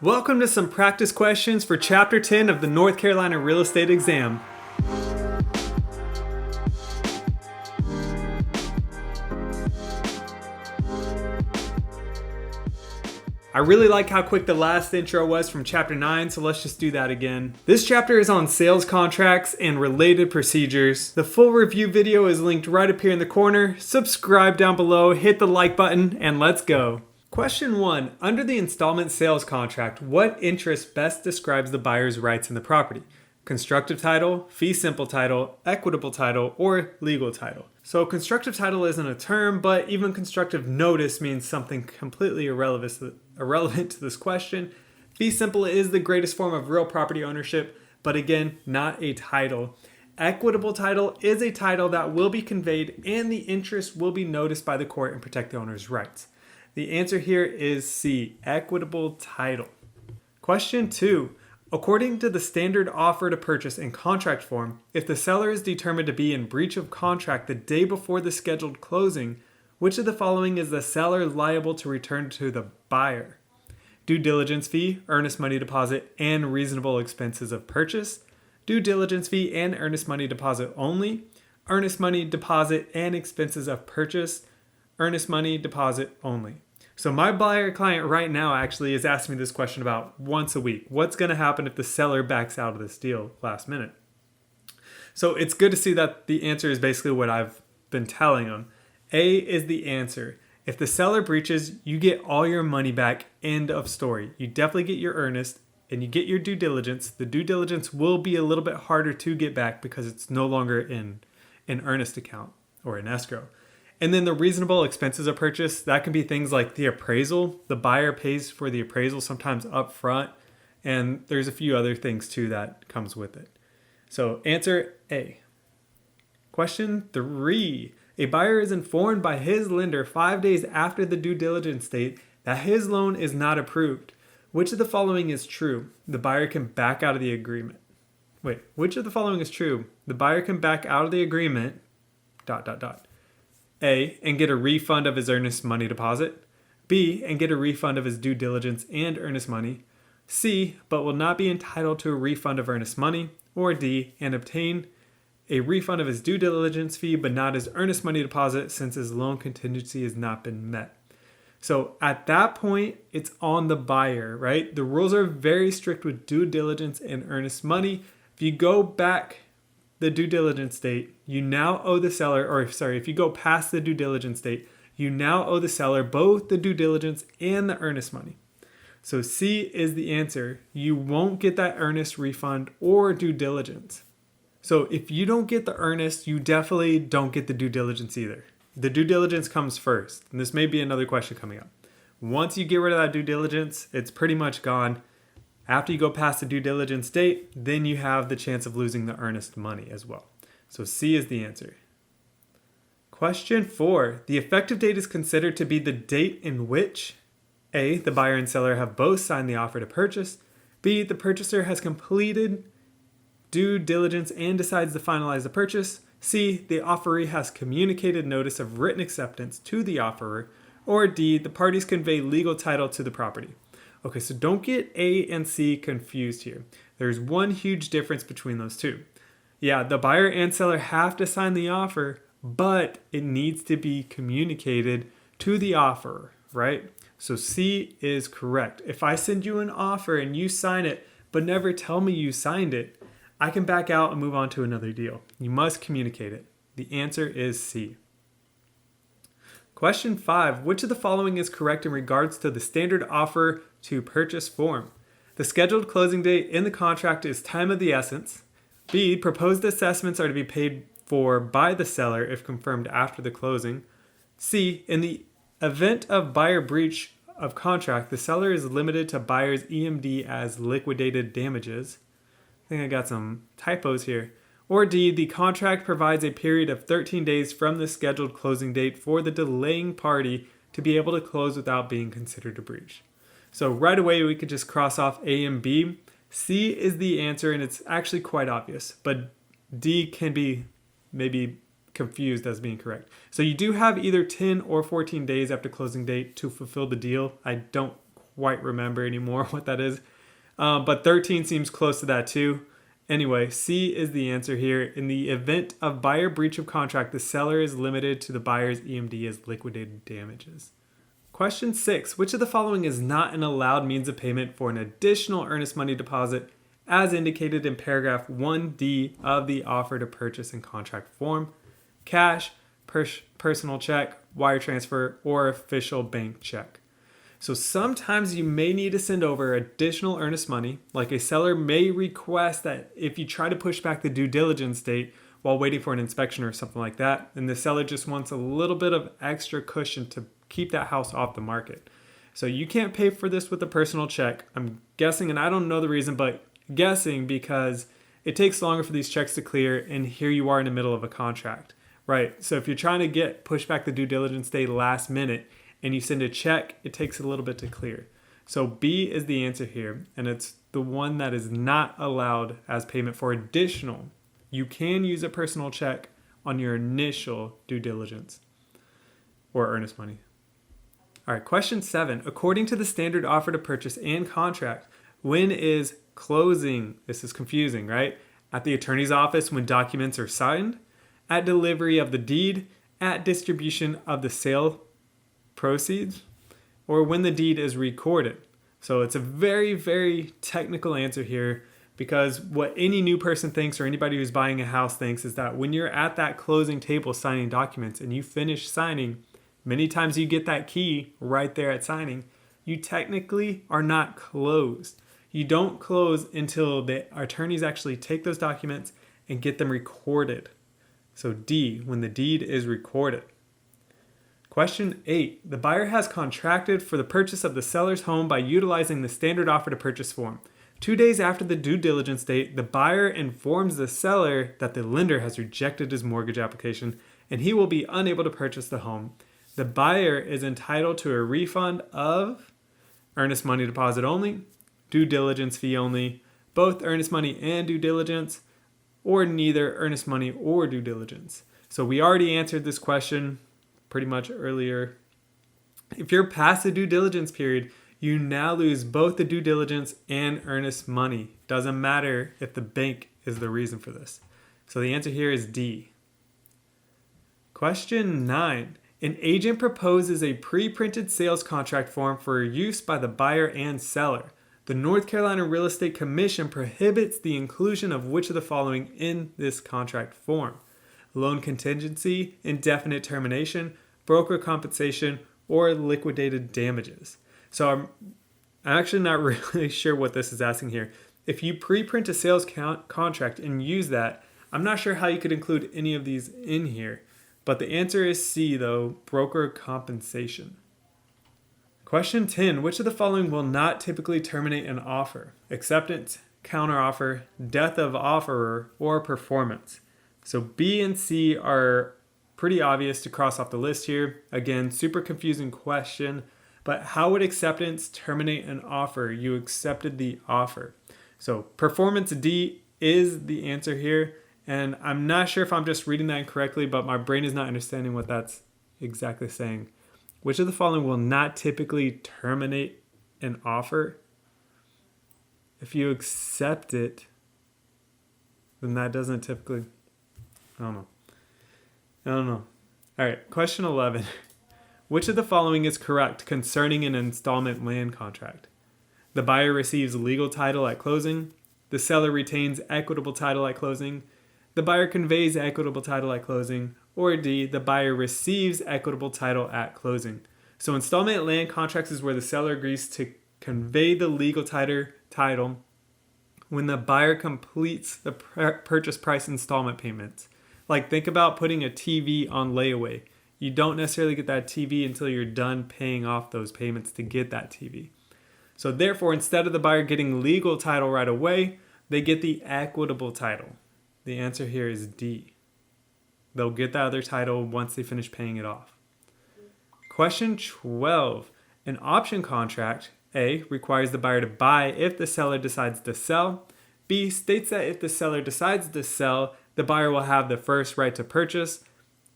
Welcome to some practice questions for Chapter 10 of the North Carolina Real Estate Exam. I really like how quick the last intro was from Chapter 9, so let's just do that again. This chapter is on sales contracts and related procedures. The full review video is linked right up here in the corner. Subscribe down below, hit the like button, and let's go. Question 1. Under the installment sales contract, what interest best describes the buyer's rights in the property? Constructive title, fee simple title, equitable title, or legal title? So constructive title isn't a term, but even constructive notice means something completely irrelevant to this question. Fee simple is the greatest form of real property ownership, but again, not a title. Equitable title is a title that will be conveyed and the interest will be noticed by the court and protect the owner's rights. The answer here is C, equitable title. Question 2. According to the standard offer to purchase and contract form, if the seller is determined to be in breach of contract the day before the scheduled closing, which of the following is the seller liable to return to the buyer? Due diligence fee, earnest money deposit, and reasonable expenses of purchase. Due diligence fee and earnest money deposit only. Earnest money deposit and expenses of purchase. Earnest money deposit only. So my buyer client right now actually is asking me this question about once a week. What's going to happen if the seller backs out of this deal last minute? So it's good to see that the answer is basically what I've been telling them. A is the answer. If the seller breaches, you get all your money back, end of story. You definitely get your earnest and you get your due diligence. The due diligence will be a little bit harder to get back because it's no longer in an earnest account or an escrow. And then the reasonable expenses of purchase, that can be things like the appraisal. The buyer pays for the appraisal sometimes up front. And there's a few other things too that comes with it. So answer A. Question 3. A buyer is informed by his lender 5 days after the due diligence date that his loan is not approved. Which of the following is true? The buyer can back out of the agreement. Wait, which of the following is true? The buyer can back out of the agreement, ... A, and get a refund of his earnest money deposit. B, and get a refund of his due diligence and earnest money. C, but will not be entitled to a refund of earnest money. Or D, and obtain a refund of his due diligence fee but not his earnest money deposit since his loan contingency has not been met. So at that point, it's on the buyer, right? The rules are very strict with due diligence and earnest money. If you go back the due diligence date, you now owe the seller, if you go past the due diligence date, you now owe the seller both the due diligence and the earnest money. So C is the answer. You won't get that earnest refund or due diligence. So if you don't get the earnest, you definitely don't get the due diligence either. The due diligence comes first. And this may be another question coming up. Once you get rid of that due diligence, it's pretty much gone. After you go past the due diligence date, then you have the chance of losing the earnest money as well. So C is the answer. Question 4. The effective date is considered to be the date in which A, the buyer and seller have both signed the offer to purchase. B, the purchaser has completed due diligence and decides to finalize the purchase. C, the offeree has communicated notice of written acceptance to the offerer. Or D, the parties convey legal title to the property. Okay, so don't get A and C confused here. There's one huge difference between those two. Yeah, the buyer and seller have to sign the offer, but it needs to be communicated to the offerer, right? So C is correct. If I send you an offer and you sign it, but never tell me you signed it, I can back out and move on to another deal. You must communicate it. The answer is C. Question 5. Which of the following is correct in regards to the standard offer to purchase form? The scheduled closing date in the contract is time of the essence. B, proposed assessments are to be paid for by the seller if confirmed after the closing. C, in the event of buyer breach of contract, the seller is limited to buyer's EMD as liquidated damages. I think I got some typos here. Or D, the contract provides a period of 13 days from the scheduled closing date for the delaying party to be able to close without being considered a breach. So right away, we could just cross off A and B. C is the answer, and it's actually quite obvious. But D can be maybe confused as being correct. So you do have either 10 or 14 days after closing date to fulfill the deal. I don't quite remember anymore what that is. But 13 seems close to that too. Anyway, C is the answer here. In the event of buyer breach of contract, the seller is limited to the buyer's EMD as liquidated damages. Question 6. Which of the following is not an allowed means of payment for an additional earnest money deposit as indicated in paragraph 1D of the offer to purchase and contract form? Cash, personal check, wire transfer, or official bank check. So sometimes you may need to send over additional earnest money, like a seller may request that if you try to push back the due diligence date while waiting for an inspection or something like that, and the seller just wants a little bit of extra cushion to keep that house off the market. So you can't pay for this with a personal check. I'm guessing, and I don't know the reason, but guessing because it takes longer for these checks to clear, and here you are in the middle of a contract, right? So if you're trying to push back the due diligence date last minute, and you send a check, it takes a little bit to clear. So B is the answer here, and it's the one that is not allowed as payment for additional. You can use a personal check on your initial due diligence or earnest money. All right, question 7. According to the standard offer to purchase and contract, when is closing? This is confusing, right? At the attorney's office when documents are signed, at delivery of the deed, at distribution of the sale proceeds, or when the deed is recorded. So it's a very, very technical answer here, because what any new person thinks or anybody who's buying a house thinks is that when you're at that closing table signing documents and you finish signing, many times you get that key right there at signing, you technically are not closed. You don't close until the attorneys actually take those documents and get them recorded. So D, when the deed is recorded. Question 8. The buyer has contracted for the purchase of the seller's home by utilizing the standard offer to purchase form. 2 days after the due diligence date, the buyer informs the seller that the lender has rejected his mortgage application and he will be unable to purchase the home. The buyer is entitled to a refund of earnest money deposit only, due diligence fee only, both earnest money and due diligence, or neither earnest money or due diligence. So we already answered this question pretty much earlier. If you're past the due diligence period, you now lose both the due diligence and earnest money. Doesn't matter if the bank is the reason for this. So the answer here is D. Question 9. An agent proposes a pre-printed sales contract form for use by the buyer and seller. The North Carolina Real Estate Commission prohibits the inclusion of which of the following in this contract form? Loan contingency, indefinite termination, broker compensation, or liquidated damages. So I'm actually not really sure what this is asking here. If you pre-print a sales contract and use that, I'm not sure how you could include any of these in here. But the answer is C though, broker compensation. Question 10. Which of the following will not typically terminate an offer? Acceptance, counteroffer, death of offerer, or performance? So B and C are pretty obvious to cross off the list here. Again, super confusing question, but how would acceptance terminate an offer? You accepted the offer. So performance D is the answer here, and I'm not sure if I'm just reading that incorrectly, but my brain is not understanding what that's exactly saying. Which of the following will not typically terminate an offer? If you accept it, then that doesn't typically... I don't know. All right, question 11. Which of the following is correct concerning an installment land contract? The buyer receives legal title at closing. The seller retains equitable title at closing. The buyer conveys equitable title at closing. Or D, the buyer receives equitable title at closing. So installment land contracts is where the seller agrees to convey the legal title when the buyer completes the purchase price installment payments. Like think about putting a TV on layaway. You don't necessarily get that TV until you're done paying off those payments to get that TV. So therefore, instead of the buyer getting legal title right away, they get the equitable title. The answer here is D. They'll get that other title once they finish paying it off. Question 12. An option contract, A, requires the buyer to buy if the seller decides to sell. B, states that if the seller decides to sell, the buyer will have the first right to purchase.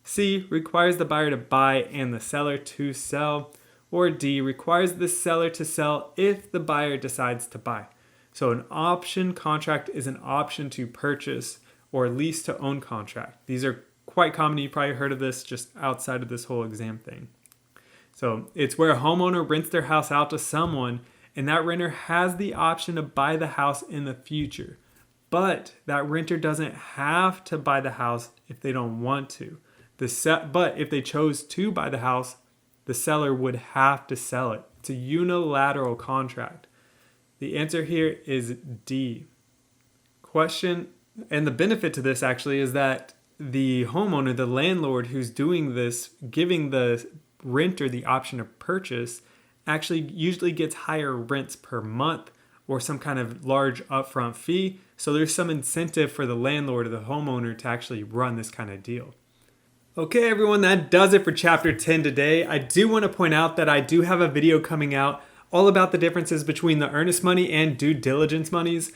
C, requires the buyer to buy and the seller to sell. Or D, requires the seller to sell if the buyer decides to buy. So an option contract is an option to purchase or lease to own contract. These are quite common. You probably heard of this just outside of this whole exam thing. So it's where a homeowner rents their house out to someone and that renter has the option to buy the house in the future. But that renter doesn't have to buy the house if they don't want to. But if they chose to buy the house, the seller would have to sell it. It's a unilateral contract. The answer here is D. Question, and the benefit to this actually is that the homeowner, the landlord who's doing this, giving the renter the option to purchase, actually usually gets higher rents per month or some kind of large upfront fee. So there's some incentive for the landlord or the homeowner to actually run this kind of deal. Okay, everyone, that does it for chapter 10 today. I do want to point out that I do have a video coming out all about the differences between the earnest money and due diligence monies.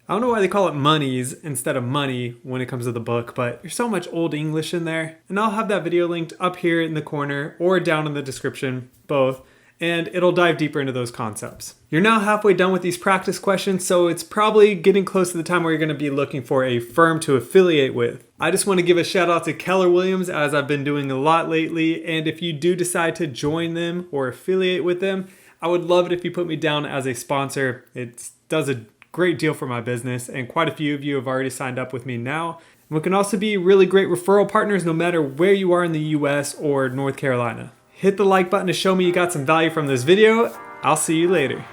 I don't know why they call it monies instead of money when it comes to the book, but there's so much old English in there. And I'll have that video linked up here in the corner or down in the description, both, and it'll dive deeper into those concepts. You're now halfway done with these practice questions, so it's probably getting close to the time where you're going to be looking for a firm to affiliate with. I just want to give a shout out to Keller Williams, as I've been doing a lot lately, and if you do decide to join them or affiliate with them, I would love it if you put me down as a sponsor. It does a great deal for my business, and quite a few of you have already signed up with me now. And we can also be really great referral partners no matter where you are in the US or North Carolina. Hit the like button to show me you got some value from this video. I'll see you later.